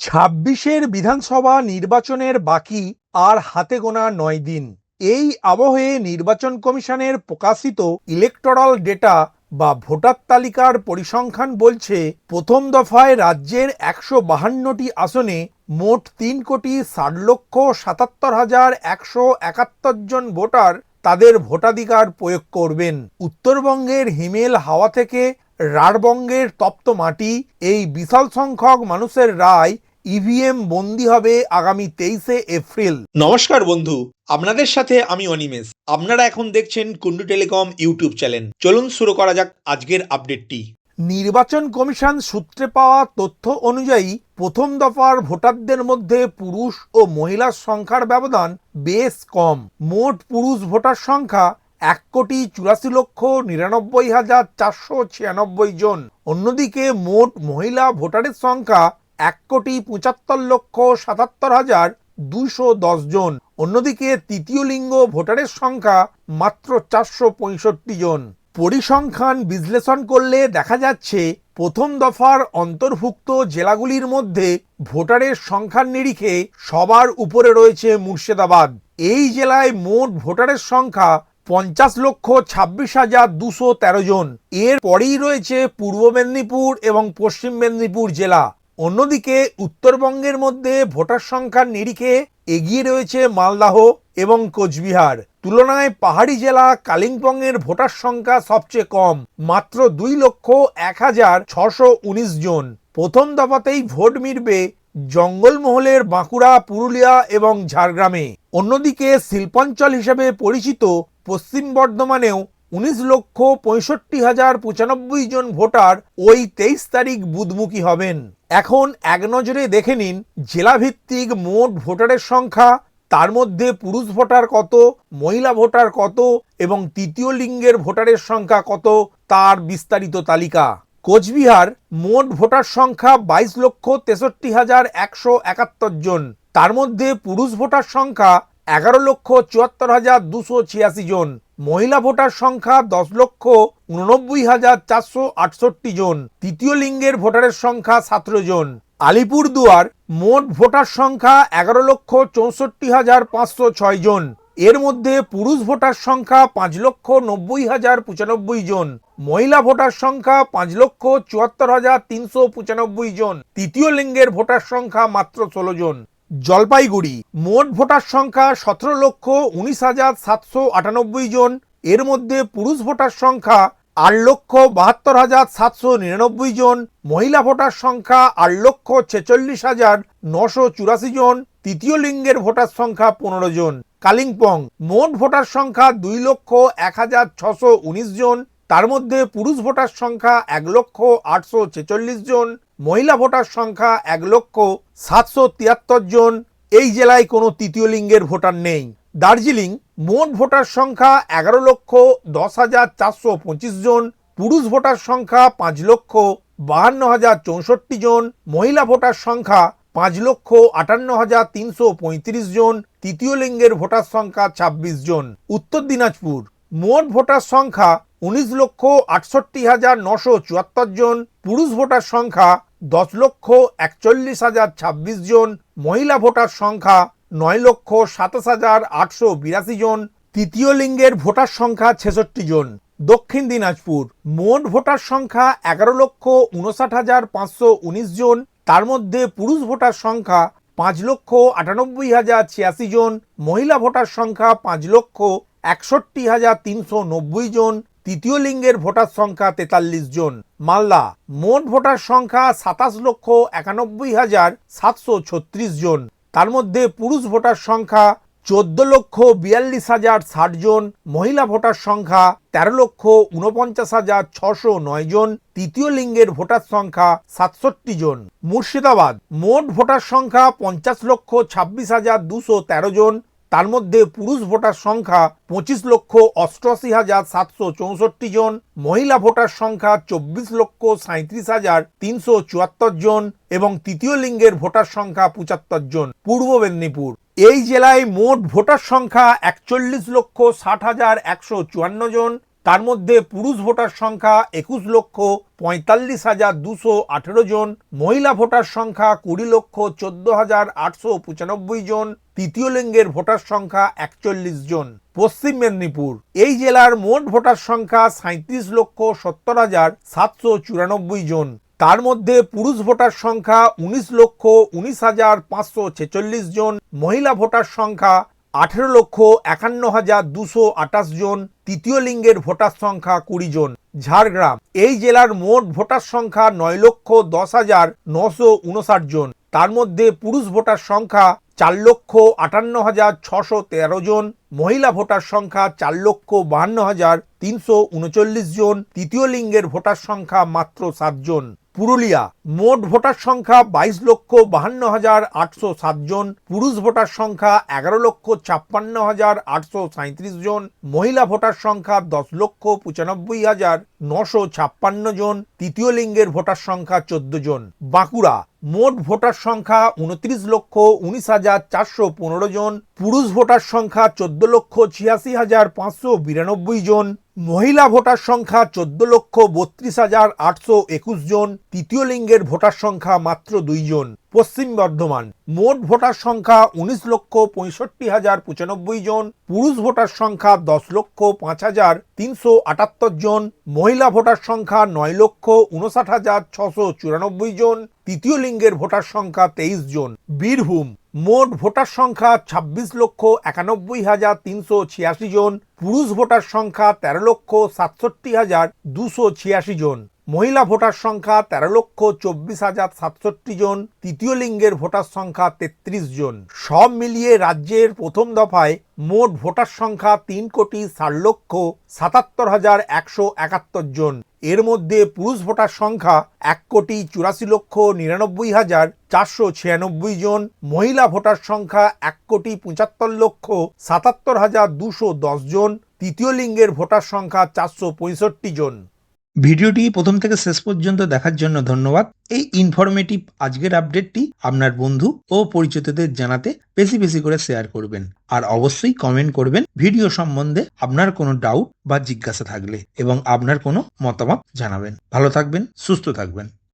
ছাব্বিশের বিধানসভা নির্বাচনের বাকি আর হাতে গোনা ৯ দিন। এই আবহে নির্বাচন কমিশনের প্রকাশিত ইলেকটোরাল ডেটা বা ভোটার তালিকার পরিসংখ্যান বলছে, প্রথম দফায় রাজ্যের ১৫২টি আসনে মোট ৩,৬০,৭৭,১৭১ জন ভোটার তাদের ভোটাধিকার প্রয়োগ করবেন। উত্তরবঙ্গের হিমেল হাওয়া থেকে রাঢ়বঙ্গের তপ্ত মাটি, এই বিশাল সংখ্যক মানুষের রায় ইভিএম বন্দী হবে আগামী ২৩শে এপ্রিল। নমস্কার বন্ধু, আপনাদের সাথে আমি অনিমেষ। আপনারা এখন দেখছেন কুন্ডু টেলিকম ইউটিউব চ্যানেল। চলুন শুরু করা যাক আজকের আপডেটটি। নির্বাচন কমিশন সূত্রে পাওয়া তথ্য অনুযায়ী প্রথম দফার ভোটারদের মধ্যে পুরুষ ও মহিলার সংখ্যার ব্যবধান বেশ কম। মোট পুরুষ ভোটার সংখ্যা ১,৮৪,৯৯,৪৯৬ জন। অন্যদিকে মোট মহিলা ভোটারের সংখ্যা ১,৭৫,৭৭,২১০ জন। অন্যদিকে তৃতীয় লিঙ্গ ভোটারের সংখ্যা মাত্র ৪৬৫ জন। পরিসংখ্যান বিশ্লেষণ করলে দেখা যাচ্ছে, প্রথম দফার অন্তর্ভুক্ত জেলাগুলির মধ্যে ভোটারের সংখ্যার নিরিখে সবার উপরে রয়েছে মুর্শিদাবাদ। এই জেলায় মোট ভোটারের সংখ্যা ৫০,২৬,২১৩ জন। এর পরেই রয়েছে পূর্ব মেদিনীপুর এবং পশ্চিম মেদিনীপুর জেলা। অন্যদিকে উত্তরবঙ্গের মধ্যে ভোটার সংখ্যার নিরিখে এগিয়ে রয়েছে মালদহ এবং কোচবিহার। তুলনায় পাহাড়ি জেলা কালিম্পংয়ের ভোটার সংখ্যা সবচেয়ে কম, মাত্র ২,০১,৬১৯ জন। প্রথম দফাতেই ভোট মিটবে জঙ্গলমহলের বাঁকুড়া, পুরুলিয়া এবং ঝাড়গ্রামে। অন্যদিকে শিল্পাঞ্চল হিসেবে পরিচিত পশ্চিম বর্ধমানেও ১৯,৬৫,০৯৫ জন ভোটার ওই ২৩ তারিখ বুথমুখী হবেন। এখন এক নজরে দেখে নিন জেলাভিত্তিক মোট ভোটারের সংখ্যা, তার মধ্যে পুরুষ ভোটার কত, মহিলা ভোটার কত এবং তৃতীয় লিঙ্গের ভোটারের সংখ্যা কত, তার বিস্তারিত তালিকা। কোচবিহার মোট ভোটার সংখ্যা ২২,৬৩,১৭১ জন। তার মধ্যে পুরুষ ভোটার সংখ্যা ১১,৭৪,২৮৬ জন। মহিলা ভোটার সংখ্যা ১০,৮৯,৪৬৮ জন। তৃতীয় লিঙ্গের ভোটারের সংখ্যা ১৭ জন। আলিপুরদুয়ার মোট ভোটার সংখ্যা ১১,৬৪,৫০৬ জন। এর মধ্যে পুরুষ ভোটার সংখ্যা ৫,৯০,০৯৫ জন। মহিলা ভোটার সংখ্যা ৫,৭৪,৩৯৫ জন। তৃতীয় লিঙ্গের ভোটার সংখ্যা মাত্র ১৬ জন। জলপাইগুড়ি মোট ভোটার সংখ্যা ১৭,১৯,৭৯৮ জন। এর মধ্যে পুরুষ ভোটার সংখ্যা ৮,৭২,৭৯৯ জন। মহিলা ভোটার সংখ্যা ৮,৪৬,৯৮৪ জন। তৃতীয় লিঙ্গের ভোটার সংখ্যা ১৫ জন। কালিম্পং মোট ভোটার সংখ্যা ২,০১,৬১৯ জন। তার মধ্যে পুরুষ ভোটার সংখ্যা ১,৮৪৬ জন। মহিলা ভোটার সংখ্যা ১,৭৭৩ জন। এই জেলায় কোনো তৃতীয় লিঙ্গের ভোটার নেই। দার্জিলিং মোট ভোটার সংখ্যা ১১,১০,৪২৫ জন। পুরুষ ভোটার সংখ্যা ৫,৫২,০৬৪ জন। মহিলা ভোটার সংখ্যা ৫,৫৮,৩৩৫ জন। তৃতীয় লিঙ্গের ভোটার সংখ্যা ২৬ জন। উত্তর দিনাজপুর মোট ভোটার সংখ্যা ১৯,৬৮,৯৭৪ জন। পুরুষ ভোটার সংখ্যা ১০,৪১,০২৬ জন। মহিলা ভোটার সংখ্যা ৯,২৭,৮৮২ জন। তৃতীয় লিঙ্গের ভোটার সংখ্যা ৬৬ জন। দক্ষিণ দিনাজপুর মোট ভোটার সংখ্যা ১১,৫৯,৫১৯ জন। তার মধ্যে পুরুষ ভোটার সংখ্যা ৫,৯৮,০৮৬ জন। মহিলা ভোটার সংখ্যা ৫,৬১,৩৯০ জন। তৃতীয় লিঙ্গের ভোটার সংখ্যা ৪৩ জন। মালদা মোট ভোটার সংখ্যা ২৭,৯১,৭৩৬ জন। তার মধ্যে পুরুষ ভোটার সংখ্যা ১৪,৪২,০৬০ জন। মহিলা ভোটার সংখ্যা ১৩,৪৯,৬০৯ জন। তৃতীয় লিঙ্গের ভোটার সংখ্যা ৬৭ জন। মুর্শিদাবাদ মোট ভোটার সংখ্যা ৫০,২৬,২১৩ জন। তার মধ্যে পুরুষ ভোটার সংখ্যা ২৫,৮৮,৭৬৪ জন। মহিলা ভোটার সংখ্যা ২৪,৩৭,৩৭৪ জন এবং তৃতীয় লিঙ্গের ভোটার সংখ্যা ৭৫ জন। পূর্ব মেদিনীপুর এই জেলায় মোট ভোটার সংখ্যা ৪১,৬০,১৫৪ জন। তার মধ্যে পুরুষ ভোটার সংখ্যা 21,45,218 জন, মহিলা ভোটার সংখ্যা 20,14,895 জন, তৃতীয় লিঙ্গের ভোটার সংখ্যা 41 জন। পশ্চিম মেদিনীপুর, এই জেলার মোট ভোটার সংখ্যা 37,70,794 জন। তার মধ্যে পুরুষ ভোটার সংখ্যা 19,19,546 জন, মহিলা ভোটার সংখ্যা 18,51,228 জন, তৃতীয় লিঙ্গের ভোটার সংখ্যা 20 জন। ঝাড়গ্রাম, এই জেলার মোট ভোটার সংখ্যা 9,10,959 জন। তার মধ্যে পুরুষ ভোটার সংখ্যা 4,58,613 জন, মহিলা ভোটার সংখ্যা 4,52,339 জন, তৃতীয় লিঙ্গের ভোটার সংখ্যা মাত্র 7 জন। পুরুলিয়া, মোট ভোটার সংখ্যা 22,52,807 জন, পুরুষ ভোটার সংখ্যা 11,56,837 জন, মহিলা ভোটার সংখ্যা 10,95,956 জন, তৃতীয় লিঙ্গের ভোটার সংখ্যা 14 জন। বাঁকুড়া, মোট ভোটার সংখ্যা 29,19,415 জন, পুরুষ ভোটার সংখ্যা 14,86,592 জন, মহিলা ভোটার সংখ্যা 14,32,821 জন, তৃতীয় লিঙ্গের ভোটার সংখ্যা মাত্র 2 জন। পশ্চিম বর্ধমান, মোট ভোটার সংখ্যা 19,65,095 জন, পুরুষ ভোটার সংখ্যা 10,05,378 জন, মহিলা ভোটার সংখ্যা 9,59,694 জন, তৃতীয় লিঙ্গের ভোটার সংখ্যা 23 জন। বীরভূম, মোট ভোটার সংখ্যা 26,91,386 জন, পুরুষ ভোটার সংখ্যা 13,67,286 জন, মহিলা ভোটার সংখ্যা 13,24,067 জন, তৃতীয় লিঙ্গের ভোটার সংখ্যা 33 জন। সব মিলিয়ে রাজ্যের প্রথম দফায় মোট ভোটার সংখ্যা 3,60,77,171 জন। এর মধ্যে পুরুষ ভোটার সংখ্যা 1,84,99,496 জন, মহিলা ভোটার সংখ্যা 1,75,77,210 জন, তৃতীয় লিঙ্গের ভোটার সংখ্যা 465 জন। ভিডিওটি প্রথম থেকে শেষ পর্যন্ত দেখার জন্য ধন্যবাদ। এই ইনফরমেটিভ আজকের আপডেটটি আপনার বন্ধু ও পরিচিতদের জানাতে বেশি বেশি করে শেয়ার করবেন। আর অবশ্যই কমেন্ট করবেন ভিডিও সম্বন্ধে আপনার কোনো ডাউট বা জিজ্ঞাসা থাকলে, এবং আপনার কোনো মতামত জানাবেন। ভালো থাকবেন, সুস্থ থাকবেন।